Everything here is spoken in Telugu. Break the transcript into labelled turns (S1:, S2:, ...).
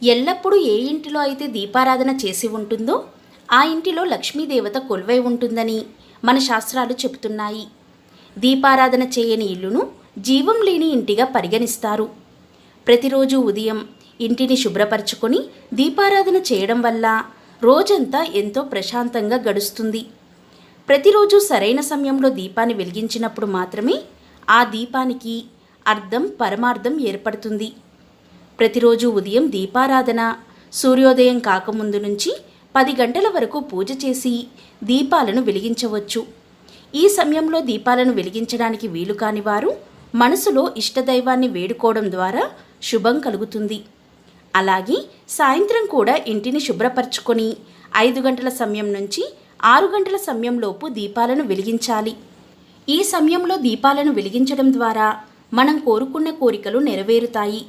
S1: ఎల్లప్పుడూ ఏ ఇంటిలో అయితే దీపారాధన చేసి ఉంటుందో ఆ ఇంటిలో లక్ష్మీదేవత కొలువై ఉంటుందని మన శాస్త్రాలు చెబుతున్నాయి. దీపారాధన చేయని ఇల్లును జీవం లేని ఇంటిగా పరిగణిస్తారు. ప్రతిరోజు ఉదయం ఇంటిని శుభ్రపరచుకొని దీపారాధన చేయడం వల్ల రోజంతా ఎంతో ప్రశాంతంగా గడుస్తుంది. ప్రతిరోజు సరైన సమయంలో దీపాన్ని వెలిగించినప్పుడు మాత్రమే ఆ దీపానికి అర్థం పరమార్థం ఏర్పడుతుంది. ప్రతిరోజు ఉదయం దీపారాధన సూర్యోదయం కాకముందు నుంచి 10 గంటల వరకు పూజ చేసి దీపాలను వెలిగించవచ్చు. ఈ సమయంలో దీపాలను వెలిగించడానికి వీలు కాని వారు మనసులో ఇష్టదైవాన్ని వేడుకోవడం ద్వారా శుభం కలుగుతుంది. అలాగే సాయంత్రం కూడా ఇంటిని శుభ్రపరచుకొని 5 గంటల సమయం నుంచి 6 గంటల సమయంలోపు దీపాలను వెలిగించాలి. ఈ సమయంలో దీపాలను వెలిగించడం ద్వారా మనం కోరుకున్న కోరికలు నెరవేరుతాయి.